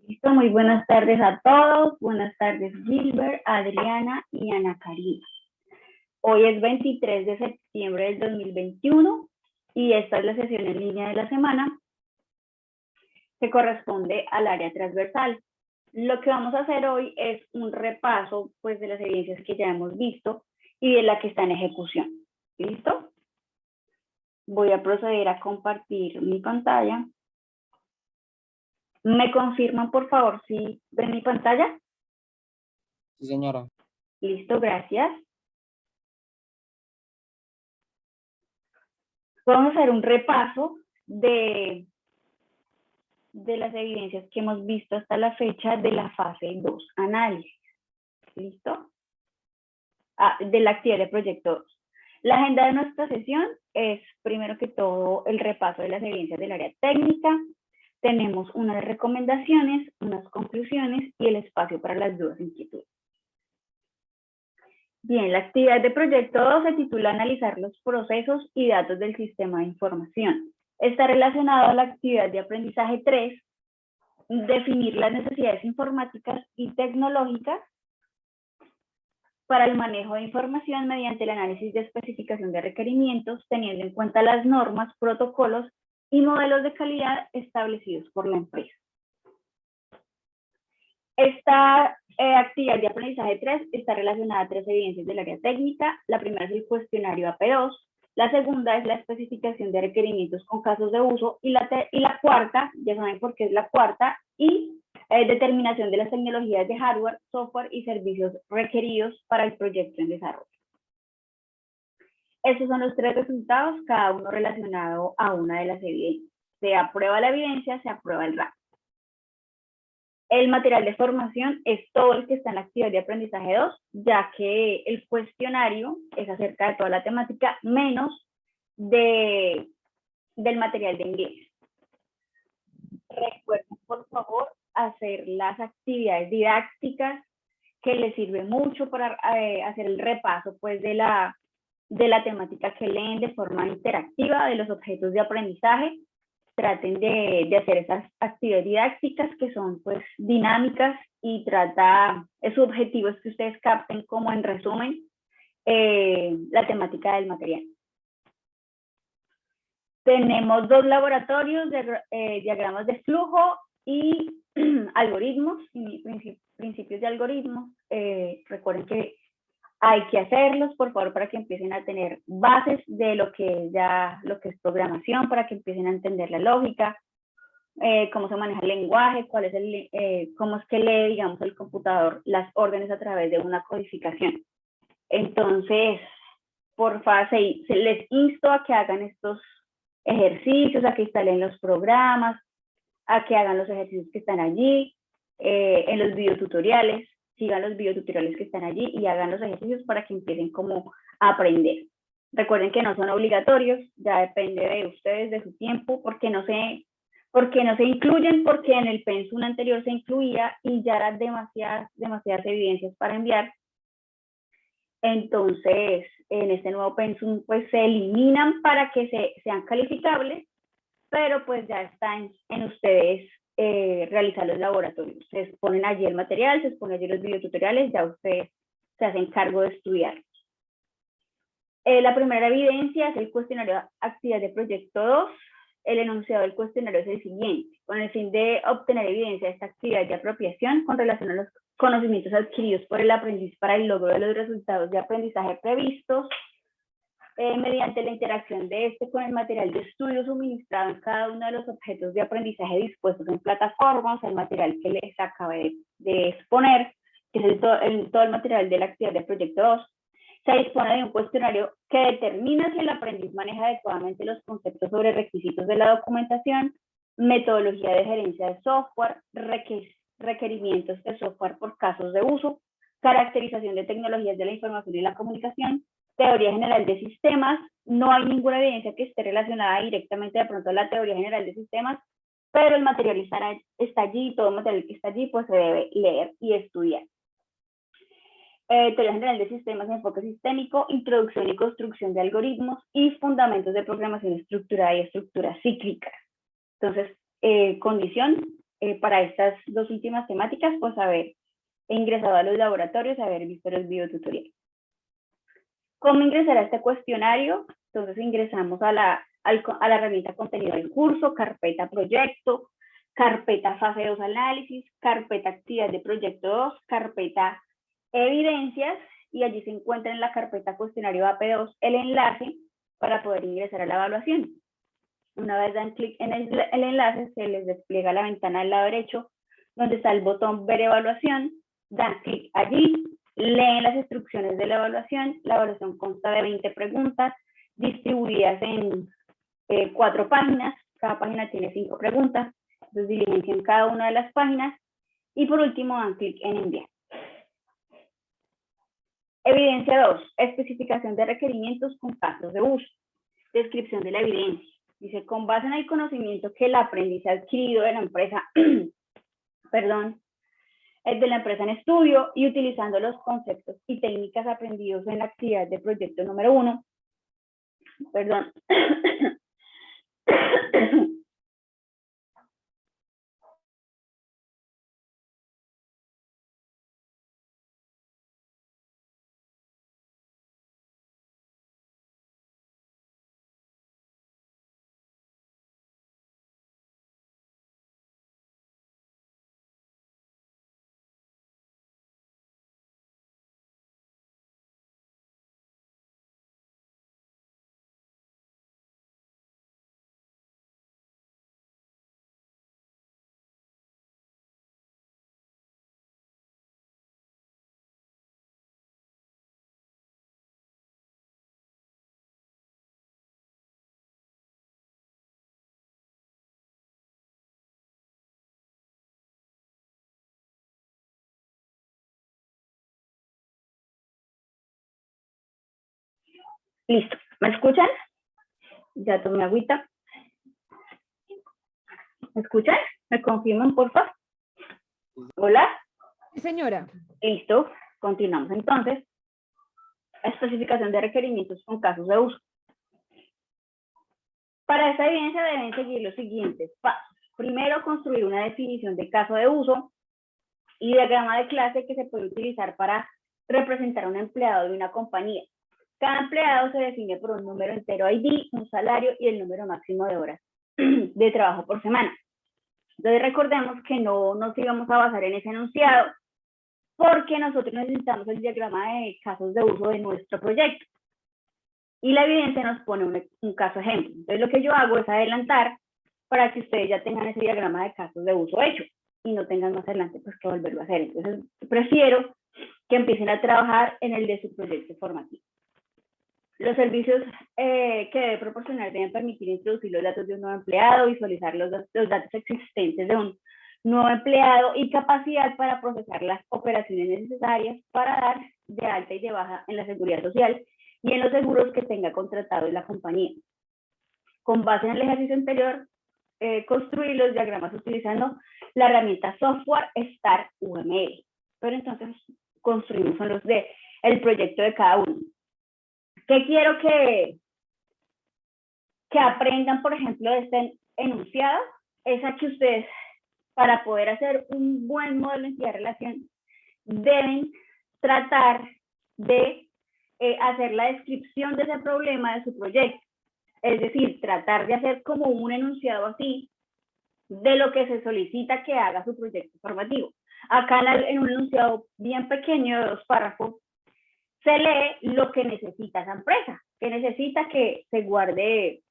Listo, muy buenas tardes a todos. Buenas tardes, Gilbert, Adriana y Ana Karina. Hoy es 23 de septiembre del 2021 y esta es la sesión en línea de la semana que corresponde al área transversal. Lo que vamos a hacer hoy es un repaso pues, de las evidencias que ya hemos visto y de la que está en ejecución. ¿Listo? Voy a proceder a compartir mi pantalla. ¿Me confirman, por favor, si ven mi pantalla? Sí, señora. Listo, gracias. Vamos a hacer un repaso de las evidencias que hemos visto hasta la fecha de la fase 2, análisis. ¿Listo? De la actividad de proyecto 2. La agenda de nuestra sesión es, primero que todo, el repaso de las evidencias del área técnica. Tenemos unas recomendaciones, unas conclusiones y el espacio para las dudas e inquietudes. Bien, la actividad de proyecto 2 se titula Analizar los procesos y datos del sistema de información. Está relacionado a la actividad de aprendizaje 3, definir las necesidades informáticas y tecnológicas para el manejo de información mediante el análisis de especificación de requerimientos, teniendo en cuenta las normas, protocolos y modelos de calidad establecidos por la empresa. Esta actividad de aprendizaje 3 está relacionada a 3 evidencias del área técnica. La primera es el cuestionario AP2, la segunda es la especificación de requerimientos con casos de uso y la cuarta, ya saben por qué es la cuarta, y determinación de las tecnologías de hardware, software y servicios requeridos para el proyecto en desarrollo. Estos son los 3 resultados, cada uno relacionado a una de las evidencias. Se aprueba la evidencia, se aprueba el RAP. El material de formación es todo el que está en la actividad de aprendizaje 2, ya que el cuestionario es acerca de toda la temática, menos del material de inglés. Recuerden, por favor, hacer las actividades didácticas que les sirve mucho para hacer el repaso pues, de la temática que leen de forma interactiva, de los objetos de aprendizaje. Traten de hacer esas actividades didácticas que son pues dinámicas y su objetivo es que ustedes capten como en resumen la temática del material. Tenemos 2 laboratorios de diagramas de flujo y algoritmos, y principios de algoritmos. Recuerden que hay que hacerlos, por favor, para que empiecen a tener bases de lo que es programación, para que empiecen a entender la lógica, cómo se maneja el lenguaje, cómo es que lee, digamos, el computador las órdenes a través de una codificación. Entonces, por favor, les insto a que hagan estos ejercicios, a que instalen los programas, a que hagan los ejercicios que están allí, en los videotutoriales, sigan los videotutoriales que están allí y hagan los ejercicios para que empiecen como a aprender. Recuerden que no son obligatorios, ya depende de ustedes, de su tiempo, porque no se incluyen, porque en el pensum anterior se incluía y ya eran demasiadas evidencias para enviar. Entonces, en este nuevo pensum, pues se eliminan para que sean calificables, pero pues ya está en ustedes realizar los laboratorios. Se exponen allí el material, se exponen allí los videotutoriales, ya ustedes se hacen cargo de estudiarlos. La primera evidencia es el cuestionario actividad de proyecto 2. El enunciado del cuestionario es el siguiente: con el fin de obtener evidencia de esta actividad de apropiación con relación a los conocimientos adquiridos por el aprendiz para el logro de los resultados de aprendizaje previstos, mediante la interacción de este con el material de estudio suministrado en cada uno de los objetos de aprendizaje dispuestos en plataformas, el material que les acabé de exponer, que es todo el material de la actividad de proyecto 2, se dispone de un cuestionario que determina si el aprendiz maneja adecuadamente los conceptos sobre requisitos de la documentación, metodología de gerencia de software, requerimientos de software por casos de uso, caracterización de tecnologías de la información y la comunicación, teoría general de sistemas. No hay ninguna evidencia que esté relacionada directamente de pronto a la teoría general de sistemas, pero el material está allí, todo el material que está allí pues se debe leer y estudiar. Teoría general de sistemas, enfoque sistémico, introducción y construcción de algoritmos y fundamentos de programación estructurada y estructuras cíclicas. Entonces, condición, para estas dos últimas temáticas, pues haber ingresado a los laboratorios, haber visto los videotutoriales. ¿Cómo ingresar a este cuestionario? Entonces ingresamos a la herramienta contenido del curso, carpeta proyecto, carpeta fase 2 análisis, carpeta actividad de proyecto 2, carpeta evidencias, y allí se encuentra en la carpeta cuestionario AP2 el enlace para poder ingresar a la evaluación. Una vez dan clic en el enlace, se les despliega la ventana del lado derecho, donde está el botón ver evaluación, dan clic allí, leen las instrucciones de la evaluación consta de 20 preguntas, distribuidas en 4 páginas, cada página tiene 5 preguntas, entonces diligencian cada una de las páginas, y por último dan clic en enviar. Evidencia 2, especificación de requerimientos con casos de uso. Descripción de la evidencia. Dice, con base en el conocimiento que el aprendiz ha adquirido de la empresa, perdón, de la empresa en estudio y utilizando los conceptos y técnicas aprendidos en la actividad de proyecto número 1, perdón, listo. ¿Me escuchan? Ya tomé agüita. ¿Me escuchan? ¿Me confirman, por favor? ¿Hola? Sí, señora. Listo. Continuamos entonces. Especificación de requerimientos con casos de uso. Para esta evidencia deben seguir los siguientes pasos. Primero, construir una definición de caso de uso y diagrama de clase que se puede utilizar para representar a un empleado de una compañía. Cada empleado se define por un número entero ID, un salario y el número máximo de horas de trabajo por semana. Entonces recordemos que no nos íbamos a basar en ese enunciado porque nosotros necesitamos el diagrama de casos de uso de nuestro proyecto. Y la evidencia nos pone un caso ejemplo. Entonces lo que yo hago es adelantar para que ustedes ya tengan ese diagrama de casos de uso hecho y no tengan más adelante pues que volverlo a hacer. Entonces prefiero que empiecen a trabajar en el de su proyecto formativo. Los servicios que debe proporcionar deben permitir introducir los datos de un nuevo empleado, visualizar los datos existentes de un nuevo empleado y capacidad para procesar las operaciones necesarias para dar de alta y de baja en la seguridad social y en los seguros que tenga contratado en la compañía. Con base en el ejercicio anterior, construir los diagramas utilizando la herramienta software Star UML. Pero entonces construimos son los de el proyecto de cada uno. ¿Qué quiero que aprendan, por ejemplo, de este enunciado? Es a que ustedes, para poder hacer un buen modelo de entidad-relación, deben tratar de hacer la descripción de ese problema de su proyecto. Es decir, tratar de hacer como un enunciado así de lo que se solicita que haga su proyecto formativo. Acá en un enunciado bien pequeño de 2 párrafos, se lee lo que necesita esa empresa, que necesita que se guarde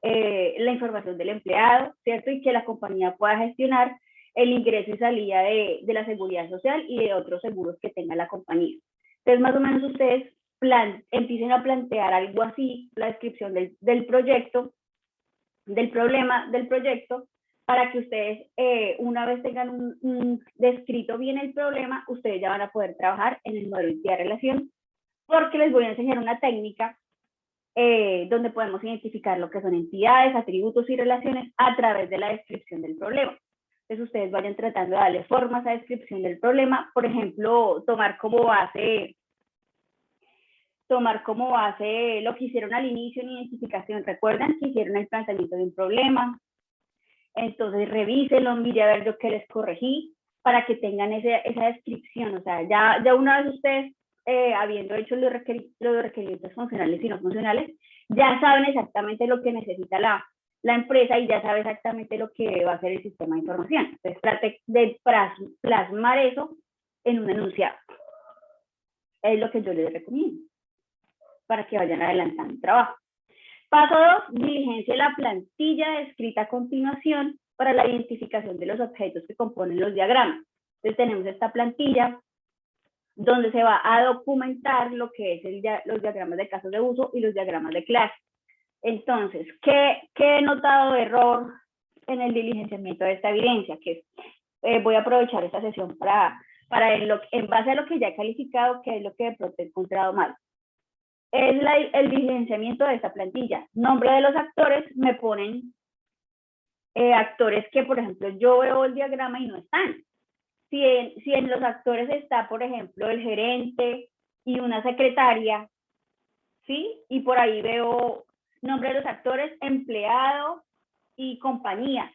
la información del empleado, ¿cierto? Y que la compañía pueda gestionar el ingreso y salida de la seguridad social y de otros seguros que tenga la compañía. Entonces, más o menos ustedes empiecen a plantear algo así, la descripción del proyecto, del problema del proyecto, para que ustedes, una vez tengan descrito bien el problema, ustedes ya van a poder trabajar en el modelo de entidad-relación, porque les voy a enseñar una técnica donde podemos identificar lo que son entidades, atributos y relaciones a través de la descripción del problema. Entonces ustedes vayan tratando de darle forma a esa descripción del problema, por ejemplo, tomar como base lo que hicieron al inicio en identificación. ¿Recuerdan que hicieron el planteamiento de un problema? Entonces revísenlo, mire a ver yo qué les corregí, para que tengan esa descripción. O sea, ya una vez ustedes, habiendo hecho los requerimientos funcionales y no funcionales, ya saben exactamente lo que necesita la empresa y ya sabe exactamente lo que va a hacer el sistema de información. Entonces trate de plasmar eso en un enunciado. Es lo que yo les recomiendo para que vayan adelantando el trabajo. Paso 2, diligencia la plantilla descrita a continuación para la identificación de los objetos que componen los diagramas. Entonces tenemos esta plantilla donde se va a documentar lo que es los diagramas de casos de uso y los diagramas de clase. Entonces, ¿qué he notado de error en el diligenciamiento de esta evidencia? Que voy a aprovechar esta sesión para en base a lo que ya he calificado, qué es lo que de pronto he encontrado mal. Es el diligenciamiento de esta plantilla. Nombre de los actores, me ponen actores que, por ejemplo, yo veo el diagrama y no están. Si en los actores está, por ejemplo, el gerente y una secretaria, ¿sí? Y por ahí veo nombre de los actores, empleado y compañía,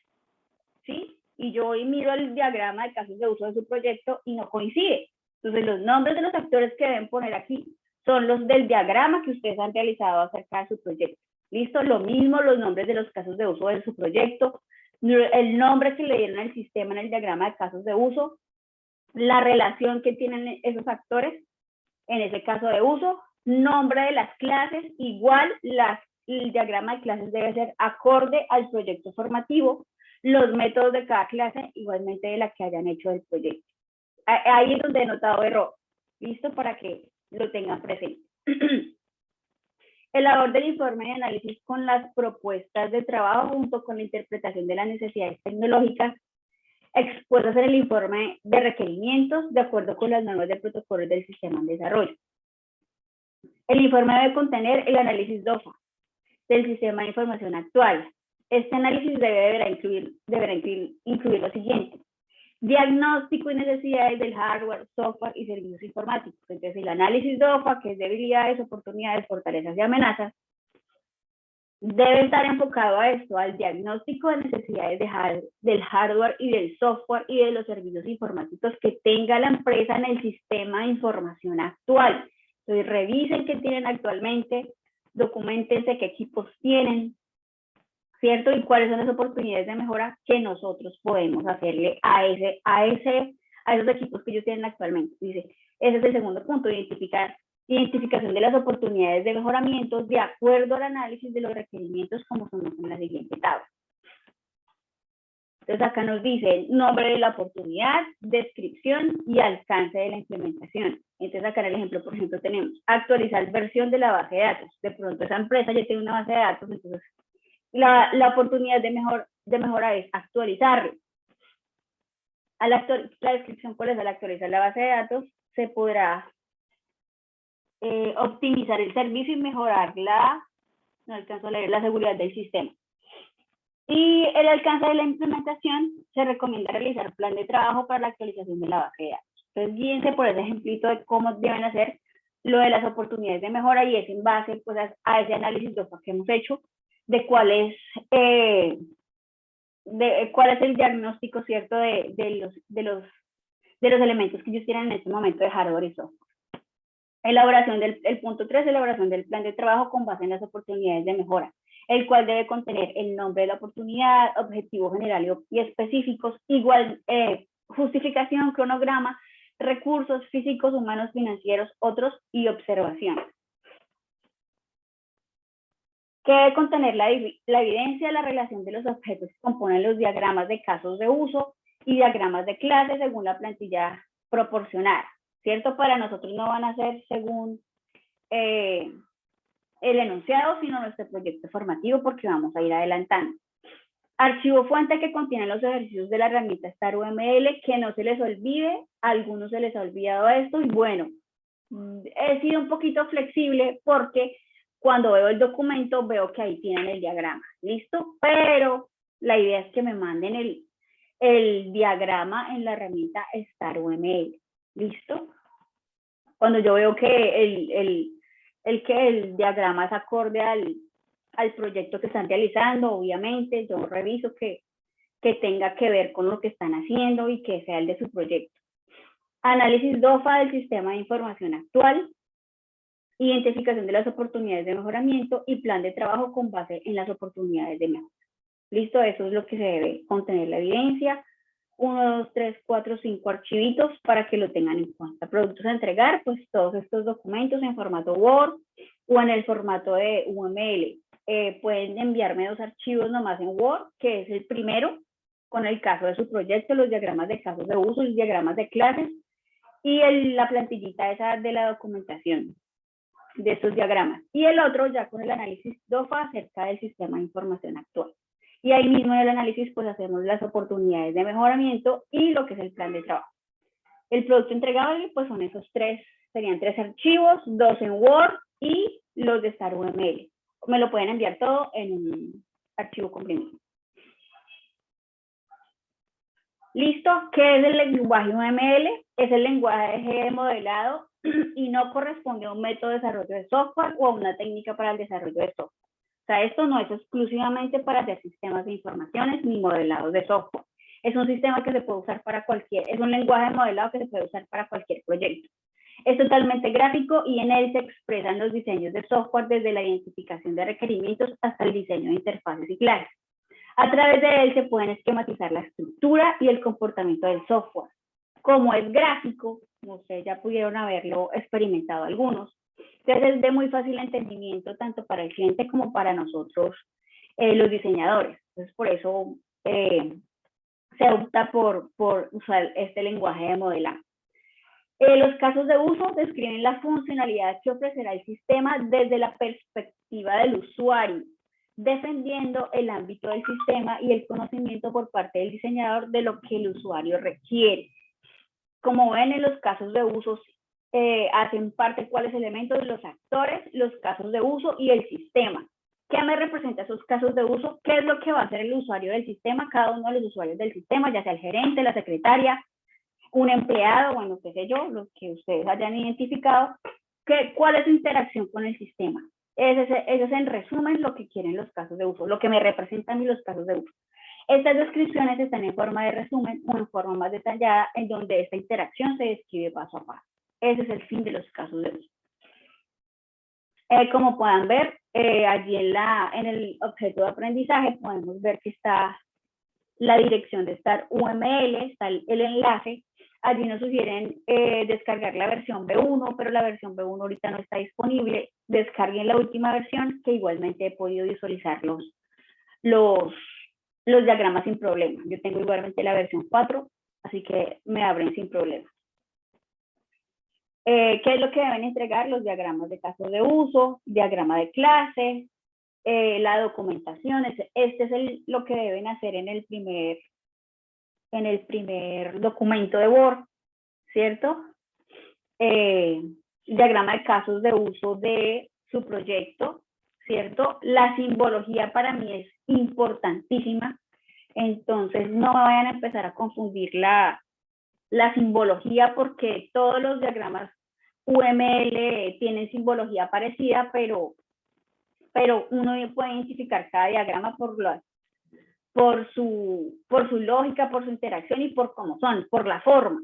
¿sí? Y yo hoy miro el diagrama de casos de uso de su proyecto y no coincide. Entonces, los nombres de los actores que deben poner aquí son los del diagrama que ustedes han realizado acerca de su proyecto. ¿Listo? Lo mismo los nombres de los casos de uso de su proyecto, el nombre que le dieron al sistema en el diagrama de casos de uso, la relación que tienen esos actores en ese caso de uso, nombre de las clases, igual el diagrama de clases debe ser acorde al proyecto formativo, los métodos de cada clase igualmente de la que hayan hecho el proyecto. Ahí es donde he notado error. ¿Listo? Para que lo tengan presente. El labor del informe de análisis con las propuestas de trabajo junto con la interpretación de las necesidades tecnológicas expuestas en el informe de requerimientos de acuerdo con las normas de protocolos del sistema en desarrollo. El informe debe contener el análisis DOFA del sistema de información actual. Este análisis deberá incluir lo siguiente: diagnóstico y necesidades del hardware, software y servicios informáticos. Entonces, el análisis DOFA, que es debilidades, oportunidades, fortalezas y amenazas, debe estar enfocado a esto, al diagnóstico de necesidades del hardware y del software y de los servicios informáticos que tenga la empresa en el sistema de información actual. Entonces, revisen qué tienen actualmente, documentense qué equipos tienen, ¿cierto? Y cuáles son las oportunidades de mejora que nosotros podemos hacerle a esos equipos que ellos tienen actualmente. Dice, ese es el segundo punto, identificación de las oportunidades de mejoramiento de acuerdo al análisis de los requerimientos como son en la siguiente tabla. Entonces acá nos dice nombre de la oportunidad, descripción y alcance de la implementación. Entonces acá en el ejemplo, por ejemplo, tenemos actualizar versión de la base de datos. De pronto esa empresa ya tiene una base de datos, entonces la oportunidad de mejora es actualizarlo. La descripción, ¿cuál es? Al actualizar la base de datos, se podrá optimizar el servicio y mejorar no alcanzo a leer, la seguridad del sistema. Y el alcance de la implementación, se recomienda realizar un plan de trabajo para la actualización de la base de datos. Entonces, guíense por ese ejemplito de cómo deben hacer lo de las oportunidades de mejora y es en base pues, a ese análisis que hemos hecho de cuál es el diagnóstico, ¿cierto? De los elementos que ellos tienen en este momento de hardware y software. Elaboración el punto 3, elaboración del plan de trabajo con base en las oportunidades de mejora, el cual debe contener el nombre de la oportunidad, objetivo general y específicos, justificación, cronograma, recursos físicos, humanos, financieros, otros y observaciones. Que debe contener la evidencia de la relación de los objetos que componen los diagramas de casos de uso y diagramas de clase según la plantilla proporcionada. ¿Cierto? Para nosotros no van a ser según el enunciado, sino nuestro proyecto formativo, porque vamos a ir adelantando. Archivo fuente que contiene los ejercicios de la herramienta StarUML, que no se les olvide, a algunos se les ha olvidado esto, y bueno, he sido un poquito flexible porque cuando veo el documento veo que ahí tienen el diagrama, ¿listo? Pero la idea es que me manden el diagrama en la herramienta StarUML. ¿Listo? Cuando yo veo que el diagrama es acorde al proyecto que están realizando, obviamente, yo reviso que que tenga que ver con lo que están haciendo y que sea el de su proyecto. Análisis DOFA del sistema de información actual, identificación de las oportunidades de mejoramiento y plan de trabajo con base en las oportunidades de mejora. Listo, eso es lo que se debe contener la evidencia. 1, 2, 3, 4, 5 archivitos para que lo tengan en cuenta. Productos a entregar, pues todos estos documentos en formato Word o en el formato de UML. Pueden enviarme 2 archivos nomás en Word, que es el primero, con el caso de su proyecto, los diagramas de casos de uso, los diagramas de clases y la plantillita esa de la documentación de estos diagramas. Y el otro ya con el análisis DOFA acerca del sistema de información actual. Y ahí mismo en el análisis pues hacemos las oportunidades de mejoramiento y lo que es el plan de trabajo. El producto entregable pues son esos 3, serían 3 archivos, 2 en Word y los de Star UML. Me lo pueden enviar todo en un archivo comprimido. ¿Listo? ¿Qué es el lenguaje UML? Es el lenguaje de modelado y no corresponde a un método de desarrollo de software o a una técnica para el desarrollo de software. O sea, esto no es exclusivamente para hacer sistemas de informaciones ni modelados de software. Es un sistema que se puede usar para es un lenguaje de modelado que se puede usar para cualquier proyecto. Es totalmente gráfico y en él se expresan los diseños de software desde la identificación de requerimientos hasta el diseño de interfaces y clases. A través de él se pueden esquematizar la estructura y el comportamiento del software. Como es gráfico, ustedes ya pudieron haberlo experimentado algunos, entonces es de muy fácil entendimiento tanto para el cliente como para nosotros, los diseñadores. Entonces por eso se opta por usar este lenguaje de modelado. Los casos de uso describen la funcionalidad que ofrecerá el sistema desde la perspectiva del usuario, defendiendo el ámbito del sistema y el conocimiento por parte del diseñador de lo que el usuario requiere. Como ven, en los casos de uso hacen parte cuáles elementos, los actores, los casos de uso y el sistema. ¿Qué me representa esos casos de uso? ¿Qué es lo que va a hacer el usuario del sistema? Cada uno de los usuarios del sistema, ya sea el gerente, la secretaria, un empleado, bueno, qué sé yo, los que ustedes hayan identificado. ¿Cuál es su interacción con el sistema? Eso es en resumen lo que quieren los casos de uso, lo que me representan los casos de uso. Estas descripciones están en forma de resumen o en forma más detallada, en donde esta interacción se describe paso a paso. Ese es el fin de los casos de uso. Como puedan ver, allí en el objeto de aprendizaje podemos ver que está la dirección de Star UML, está el enlace. Allí nos sugieren descargar la versión B1, pero la versión B1 ahorita no está disponible. Descarguen la última versión, que igualmente he podido visualizar los diagramas sin problema. Yo tengo igualmente la versión 4, así que me abren sin problema. ¿Qué es lo que deben entregar? Los diagramas de casos de uso, diagrama de clase, la documentación. Este es lo que deben hacer en el primer documento de Word, ¿cierto? Diagrama de casos de uso de su proyecto, ¿cierto? La simbología para mí es importantísima, entonces no vayan a empezar a confundir la simbología, porque todos los diagramas UML tienen simbología parecida, pero uno puede identificar cada diagrama por su lógica, por su interacción y por cómo son, por la forma.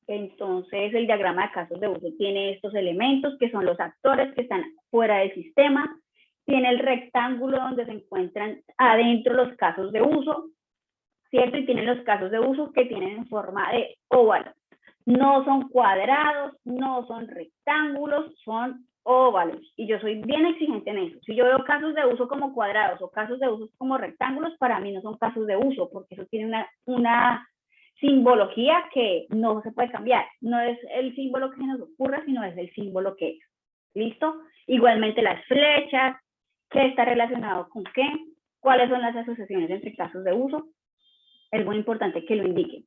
Entonces, el diagrama de casos de uso tiene estos elementos que son los actores que están fuera del sistema, tiene el rectángulo donde se encuentran adentro los casos de uso, ¿cierto? Y tiene los casos de uso que tienen en forma de óvalo. No son cuadrados, no son rectángulos, son óvalos. Y yo soy bien exigente en eso. Si yo veo casos de uso como cuadrados o casos de uso como rectángulos, para mí no son casos de uso, porque eso tiene una simbología que no se puede cambiar. No es el símbolo que se nos ocurra, sino es el símbolo que es. ¿Listo? Igualmente las flechas, qué está relacionado con qué, cuáles son las asociaciones entre casos de uso. Es muy importante que lo indiquen.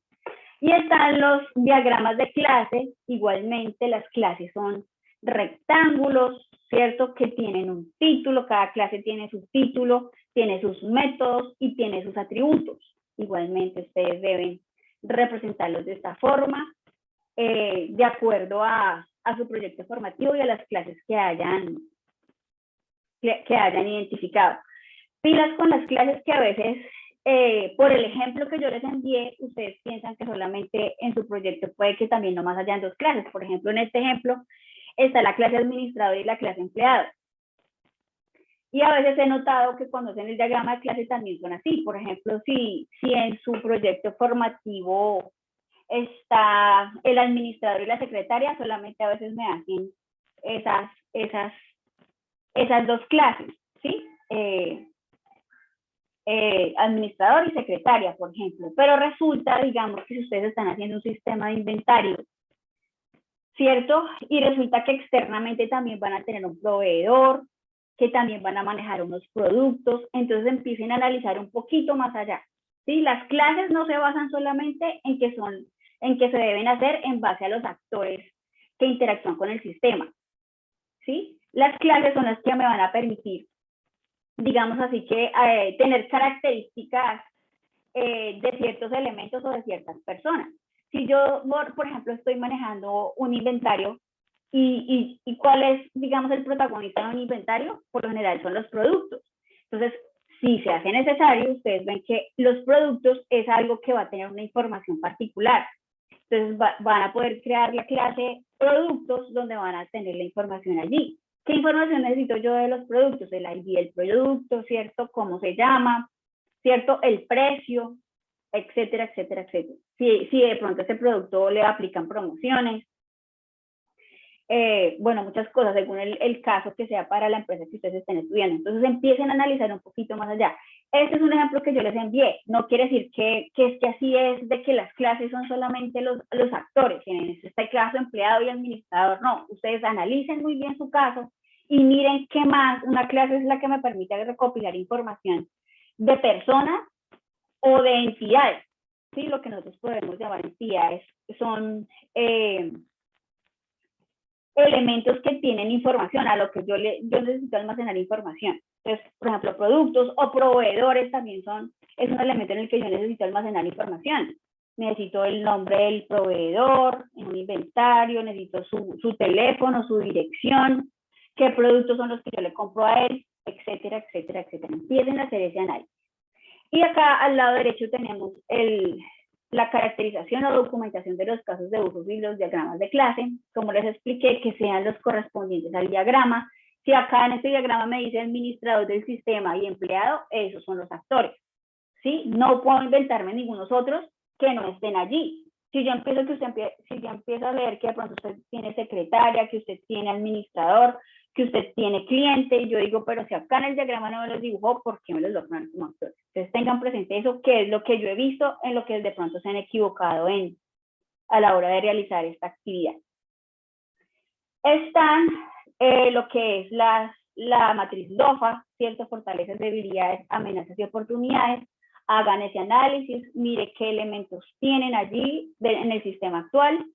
Y están los diagramas de clase. Igualmente las clases son rectángulos, ¿cierto? Que tienen un título, cada clase tiene su título, tiene sus métodos y tiene sus atributos. Igualmente ustedes deben representarlos de esta forma, de acuerdo a su proyecto formativo y a las clases que hayan identificado. Pilas con las clases, que a veces por el ejemplo que yo les envié, ustedes piensan que solamente en su proyecto puede que también nomás hayan dos clases. Por ejemplo, en este ejemplo está la clase administrador y la clase empleado. Y a veces he notado que cuando hacen el diagrama de clase también son así. Por ejemplo, si en su proyecto formativo está el administrador y la secretaria, solamente a veces me hacen esas dos clases, ¿sí? Administrador y secretaria, por ejemplo. Pero resulta, digamos, que si ustedes están haciendo un sistema de inventario, ¿cierto? Y resulta que externamente también van a tener un proveedor, que también van a manejar unos productos, entonces empiecen a analizar un poquito más allá. ¿Sí? Las clases no se basan solamente en que se deben hacer en base a los actores que interactúan con el sistema. ¿Sí? Las clases son las que me van a permitir, digamos así, que tener características de ciertos elementos o de ciertas personas. Si yo, por ejemplo, estoy manejando un inventario, ¿y cuál es, digamos, el protagonista de un inventario? Por lo general son los productos. Entonces, si se hace necesario, ustedes ven que los productos es algo que va a tener una información particular. Entonces, van a poder crear la clase productos donde van a tener la información allí. ¿Qué información necesito yo de los productos? El ID del producto, ¿cierto? ¿Cómo se llama? ¿Cierto? El precio, etcétera, etcétera, etcétera. Si de pronto a ese producto le aplican promociones, bueno, muchas cosas según el caso que sea para la empresa que ustedes estén estudiando. Entonces empiecen a analizar un poquito más allá. Este es un ejemplo que yo les envié. No quiere decir que es que así es de que las clases son solamente los actores. En este caso, empleado y administrador, no. Ustedes analicen muy bien su caso y miren qué más. Una clase es la que me permite recopilar información de personas o de entidades. ¿Sí? Lo que nosotros podemos llamar entidades son elementos que tienen información, a lo que yo necesito almacenar información. Entonces, por ejemplo, productos o proveedores también es un elemento en el que yo necesito almacenar información. Necesito el nombre del proveedor, en un inventario, necesito su teléfono, su dirección, qué productos son los que yo le compro a él, etcétera, etcétera, etcétera. Empiecen a hacer ese análisis. Y acá al lado derecho tenemos la caracterización o documentación de los casos de uso y los diagramas de clase. Como les expliqué, que sean los correspondientes al diagrama. Si acá en este diagrama me dice administrador del sistema y empleado, esos son los actores. ¿Sí? No puedo inventarme ningunos otros que no estén allí. Si yo empiezo a ver que de pronto usted tiene secretaria, que usted tiene administrador, que usted tiene cliente, y yo digo, pero si acá en el diagrama no me los dibujó, ¿por qué me los ponen como actores? Entonces tengan presente eso, que es lo que yo he visto en lo que de pronto se han equivocado a la hora de realizar esta actividad. Están lo que es la matriz DOFA, ¿cierto? Fortalezas, debilidades, amenazas y oportunidades. Hagan ese análisis, mire qué elementos tienen allí en el sistema actual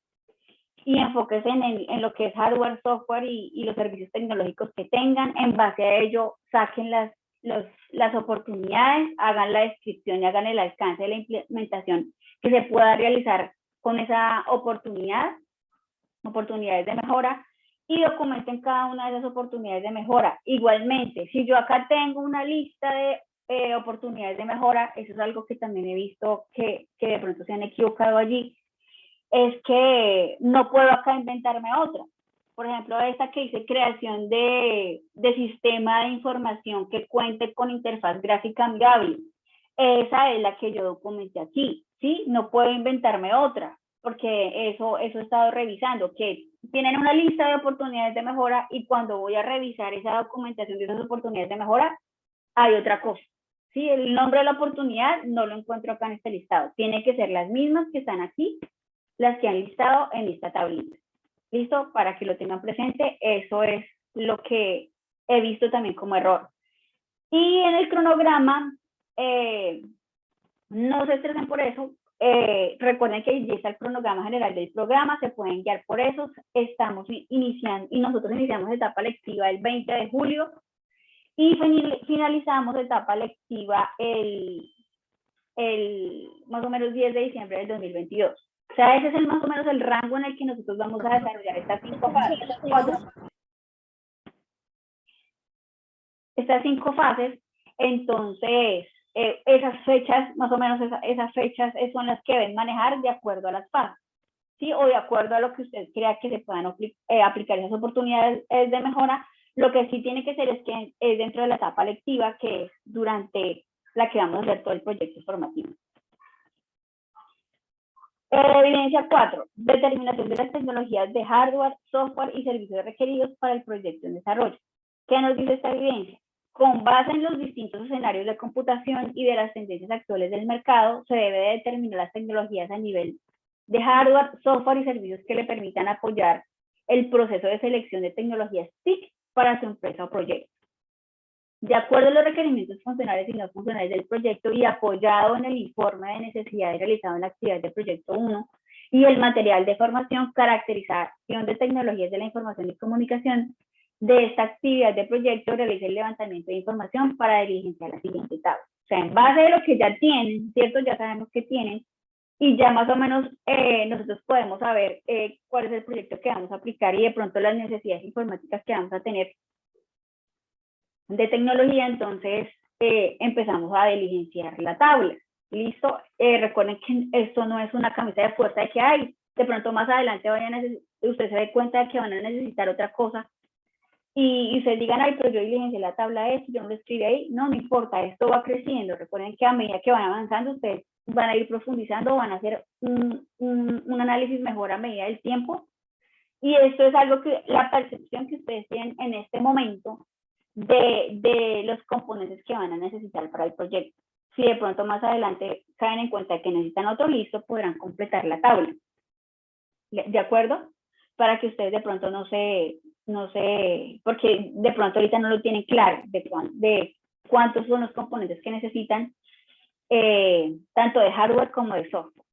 y enfóquense en lo que es hardware, software y los servicios tecnológicos que tengan. En base a ello, saquen las oportunidades, hagan la descripción y hagan el alcance de la implementación que se pueda realizar con esa oportunidades de mejora, y documenten cada una de esas oportunidades de mejora. Igualmente, si yo acá tengo una lista de oportunidades de mejora, eso es algo que también he visto que de pronto se han equivocado allí, es que no puedo acá inventarme otra. Por ejemplo, esta que dice creación de sistema de información que cuente con interfaz gráfica amigable. Esa es la que yo documenté aquí, ¿sí? No puedo inventarme otra, porque eso he estado revisando, que tienen una lista de oportunidades de mejora y cuando voy a revisar esa documentación de esas oportunidades de mejora, hay otra cosa. ¿Sí? El nombre de la oportunidad no lo encuentro acá en este listado. Tiene que ser las mismas que están aquí, las que han listado en esta tablita. ¿Listo? Para que lo tengan presente, eso es lo que he visto también como error. Y en el cronograma, no se estresen por eso. Recuerden que ya está el cronograma general del programa, se pueden guiar por eso. Estamos iniciando y nosotros iniciamos etapa lectiva el 20 de julio y finalizamos etapa lectiva el más o menos 10 de diciembre del 2022. O sea, ese es más o menos el rango en el que nosotros vamos a desarrollar estas 5 fases. Estas 5 fases, entonces, esas fechas, más o menos esas fechas son las que deben manejar de acuerdo a las fases, ¿sí? O de acuerdo a lo que usted crea que se puedan aplicar esas oportunidades de mejora. Lo que sí tiene que ser es que es dentro de la etapa lectiva, que es durante la que vamos a hacer todo el proyecto formativo. Evidencia 4. Determinación de las tecnologías de hardware, software y servicios requeridos para el proyecto en desarrollo. ¿Qué nos dice esta evidencia? Con base en los distintos escenarios de computación y de las tendencias actuales del mercado, se debe de determinar las tecnologías a nivel de hardware, software y servicios que le permitan apoyar el proceso de selección de tecnologías TIC para su empresa o proyecto. De acuerdo a los requerimientos funcionales y no funcionales del proyecto y apoyado en el informe de necesidades realizado en la actividad del proyecto 1 y el material de formación, caracterización de tecnologías de la información y comunicación, de esta actividad de proyecto realiza el levantamiento de información para diligenciar la siguiente etapa. O sea, en base de lo que ya tienen, ¿cierto? Ya sabemos que tienen, y ya más o menos nosotros podemos saber cuál es el proyecto que vamos a aplicar y de pronto las necesidades informáticas que vamos a tener de tecnología. Entonces empezamos a diligenciar la tabla. ¿Listo? Recuerden que esto no es una camisa de fuerza de que hay, de pronto más adelante usted se dé cuenta de que van a necesitar otra cosa y ustedes digan, ay, pero yo diligencié la tabla esto, yo no lo escribí ahí. No, no importa, esto va creciendo. Recuerden que a medida que van avanzando, ustedes van a ir profundizando, van a hacer un análisis mejor a medida del tiempo. Y esto es algo que la percepción que ustedes tienen en este momento de los componentes que van a necesitar para el proyecto. Si de pronto más adelante caen en cuenta que necesitan otro, listo, podrán completar la tabla. ¿De acuerdo? Para que ustedes de pronto no se, porque de pronto ahorita no lo tienen claro de cuántos son los componentes que necesitan, tanto de hardware como de software.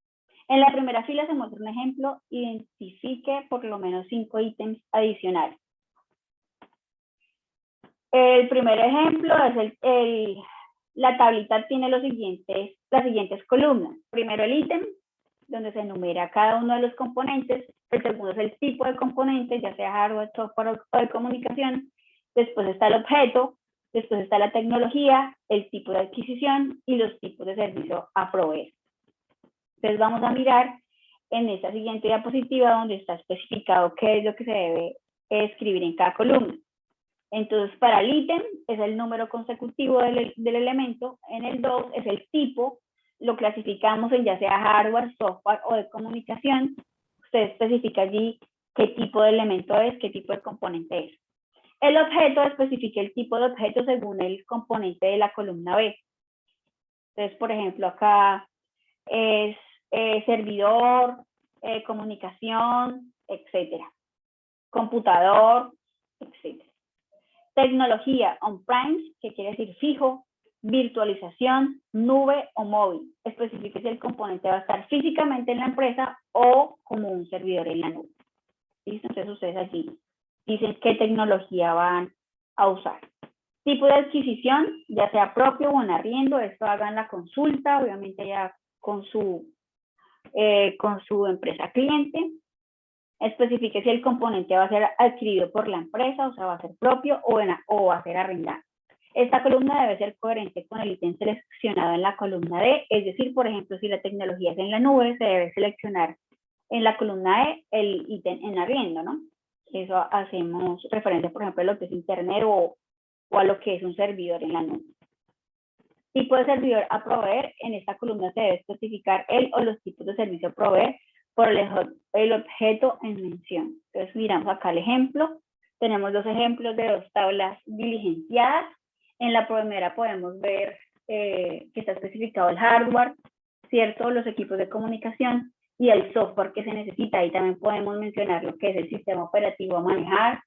En la primera fila se muestra un ejemplo, identifique por lo menos 5 ítems adicionales. El primer ejemplo es la tablita tiene las siguientes columnas. Primero el ítem, donde se enumera cada uno de los componentes. El segundo es el tipo de componente, ya sea hardware, software o de comunicación. Después está el objeto, después está la tecnología, el tipo de adquisición y los tipos de servicio a proveer. Entonces vamos a mirar en esta siguiente diapositiva donde está especificado qué es lo que se debe escribir en cada columna. Entonces, para el ítem es el número consecutivo del elemento, en el 2 es el tipo, lo clasificamos en ya sea hardware, software o de comunicación. Usted especifica allí qué tipo de elemento es, qué tipo de componente es. El objeto especifica el tipo de objeto según el componente de la columna B. Entonces, por ejemplo, acá es servidor, comunicación, etcétera. Computador, etcétera. Tecnología on-prem, que quiere decir fijo, virtualización, nube o móvil. Especifique si el componente va a estar físicamente en la empresa o como un servidor en la nube. ¿Listo? Entonces ustedes allí dicen qué tecnología van a usar. Tipo de adquisición, ya sea propio o en arriendo, esto hagan la consulta, obviamente ya con su empresa cliente. Especifique si el componente va a ser adquirido por la empresa, o sea, va a ser propio o va a ser arrendado. Esta columna debe ser coherente con el ítem seleccionado en la columna D, es decir, por ejemplo, si la tecnología es en la nube, se debe seleccionar en la columna E el ítem en arriendo, ¿no? Eso hacemos referencia, por ejemplo, a lo que es internet o a lo que es un servidor en la nube. Tipo de servidor a proveer, en esta columna se debe especificar el o los tipos de servicio a proveer por el objeto en mención. Entonces miramos acá el ejemplo. Tenemos dos ejemplos de dos tablas diligenciadas. En la primera podemos ver que está especificado el hardware, ¿cierto? Los equipos de comunicación y el software que se necesita. Ahí también podemos mencionar lo que es el sistema operativo a manejar,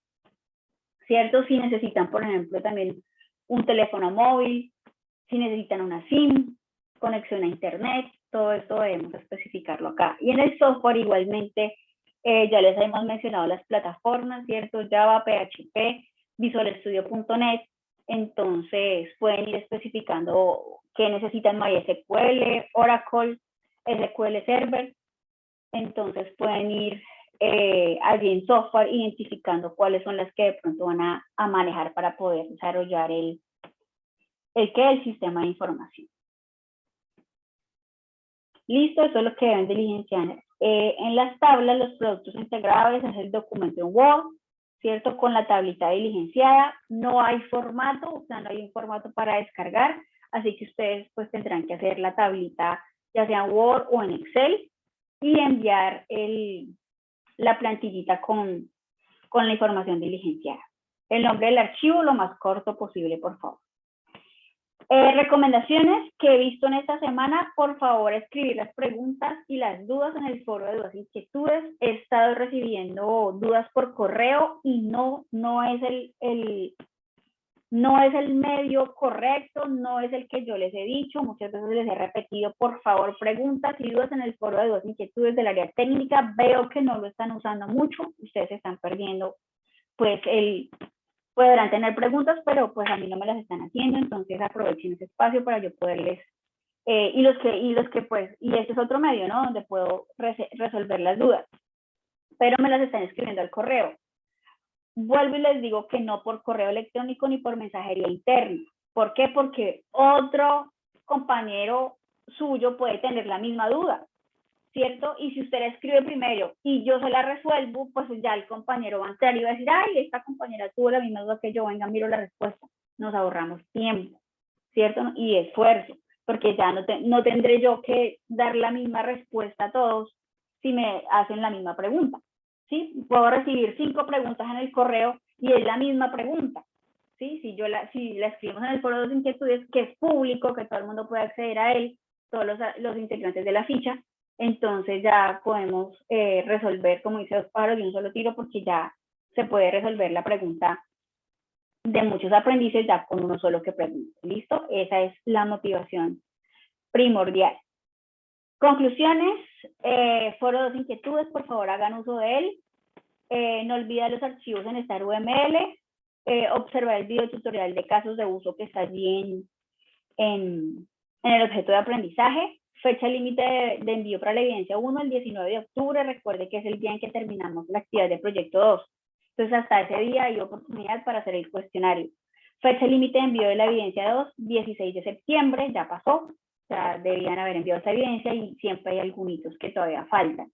¿cierto? Si necesitan, por ejemplo, también un teléfono móvil, si necesitan una SIM, conexión a internet, todo esto debemos especificarlo acá. Y en el software igualmente, ya les hemos mencionado las plataformas, ¿cierto? Java, PHP, visualstudio.net, entonces pueden ir especificando qué necesitan MySQL, Oracle, SQL Server, entonces pueden ir allí en software identificando cuáles son las que de pronto van a manejar para poder desarrollar el sistema de información. Listo, eso es lo que deben diligenciar. En las tablas, los productos integrables es el documento en Word, ¿cierto? Con la tablita diligenciada. No hay formato, o sea, no hay un formato para descargar, así que ustedes pues tendrán que hacer la tablita, ya sea en Word o en Excel, y enviar la plantillita con la información diligenciada. El nombre del archivo lo más corto posible, por favor. Recomendaciones que he visto en esta semana, por favor escribir las preguntas y las dudas en el foro de dudas e inquietudes. He estado recibiendo dudas por correo y no es el medio correcto, no es el que yo les he dicho, muchas veces les he repetido, por favor, preguntas y dudas en el foro de dudas e inquietudes del área técnica. Veo que no lo están usando mucho, ustedes están perdiendo, pues podrán tener preguntas, pero pues a mí no me las están haciendo, entonces aprovechen ese espacio para yo poderles, y este es otro medio, ¿no? Donde puedo resolver las dudas, pero me las están escribiendo al correo. Vuelvo y les digo que no por correo electrónico ni por mensajería interna. ¿Por qué? Porque otro compañero suyo puede tener la misma duda, ¿cierto? Y si usted la escribe primero y yo se la resuelvo, pues ya el compañero va a entrar y va a decir, ay, esta compañera tuvo la misma duda que yo, venga, miro la respuesta. Nos ahorramos tiempo, ¿cierto? Y esfuerzo, porque ya no tendré yo que dar la misma respuesta a todos si me hacen la misma pregunta, ¿sí? Puedo recibir 5 preguntas en el correo y es la misma pregunta, ¿sí? Si la escribimos en el foro de las inquietudes, que es público, que todo el mundo puede acceder a él, todos los integrantes de la ficha, entonces ya podemos resolver, como dice 2 pájaros de un solo tiro, porque ya se puede resolver la pregunta de muchos aprendices ya con uno solo que pregunte. ¿Listo? Esa es la motivación primordial. Conclusiones, foro de inquietudes, por favor hagan uso de él. No olviden los archivos en Star UML, observar el video tutorial de casos de uso que está allí en el objeto de aprendizaje. Fecha límite de envío para la evidencia 1, el 19 de octubre. Recuerde que es el día en que terminamos la actividad de proyecto 2. Entonces, hasta ese día hay oportunidad para hacer el cuestionario. Fecha límite de envío de la evidencia 2, 16 de septiembre, ya pasó. Ya debían haber enviado esa evidencia y siempre hay algunos que todavía faltan.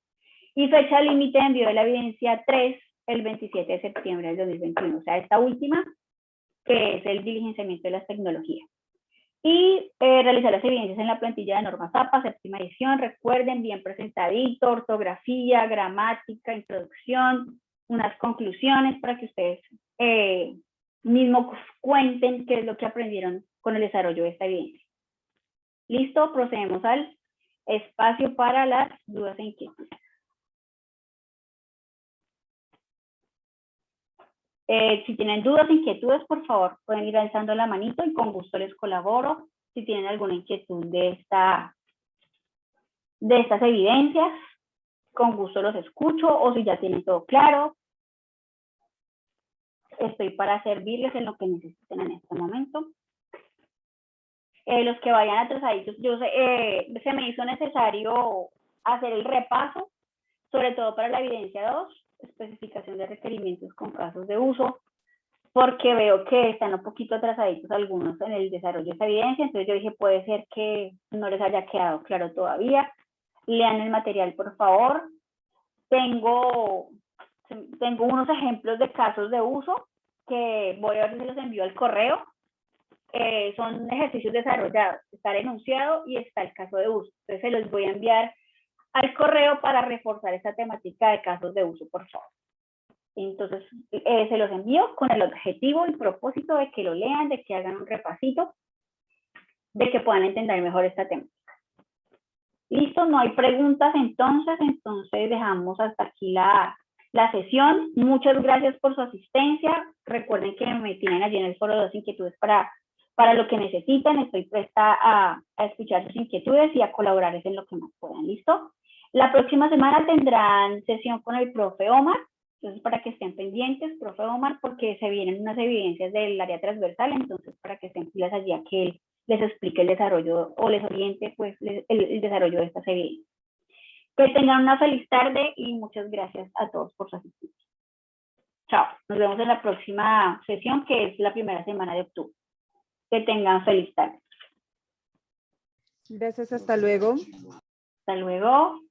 Y fecha límite de envío de la evidencia 3, el 27 de septiembre del 2021. O sea, esta última, que es el diligenciamiento de las tecnologías. Y realizar las evidencias en la plantilla de normas APA, 7ª edición. Recuerden, bien presentadito, ortografía, gramática, introducción, unas conclusiones para que ustedes mismos cuenten qué es lo que aprendieron con el desarrollo de esta evidencia. Listo, procedemos al espacio para las dudas e inquietudes. Si tienen dudas, inquietudes, por favor, pueden ir alzando la manito y con gusto les colaboro. Si tienen alguna inquietud de estas evidencias, con gusto los escucho, o si ya tienen todo claro, estoy para servirles en lo que necesiten en este momento. Los que vayan atrasaditos, se me hizo necesario hacer el repaso, sobre todo para la evidencia 2, especificación de requerimientos con casos de uso, porque veo que están un poquito atrasaditos algunos en el desarrollo de esta evidencia, entonces yo dije, puede ser que no les haya quedado claro todavía. Lean el material, por favor. Tengo unos ejemplos de casos de uso que voy a ver si se los envío al correo. Son ejercicios desarrollados, está el enunciado y está el caso de uso. Entonces se los voy a enviar al correo para reforzar esta temática de casos de uso, por favor. Entonces, se los envío con el objetivo y propósito de que lo lean, de que hagan un repasito, de que puedan entender mejor esta temática. Listo, no hay preguntas entonces dejamos hasta aquí la sesión. Muchas gracias por su asistencia. Recuerden que me tienen allí en el foro de dudas e inquietudes para lo que necesiten. Estoy presta a escuchar sus inquietudes y a colaborarles en lo que más puedan. ¿Listo? La próxima semana tendrán sesión con el profe Omar. Entonces, para que estén pendientes, profe Omar, porque se vienen unas evidencias del área transversal, entonces para que estén pilas allí a que él les explique el desarrollo o les oriente pues el desarrollo de estas evidencias. Que tengan una feliz tarde y muchas gracias a todos por su asistencia. Chao, nos vemos en la próxima sesión, que es la primera semana de octubre. Que tengan feliz tarde. Gracias, hasta luego. Hasta luego.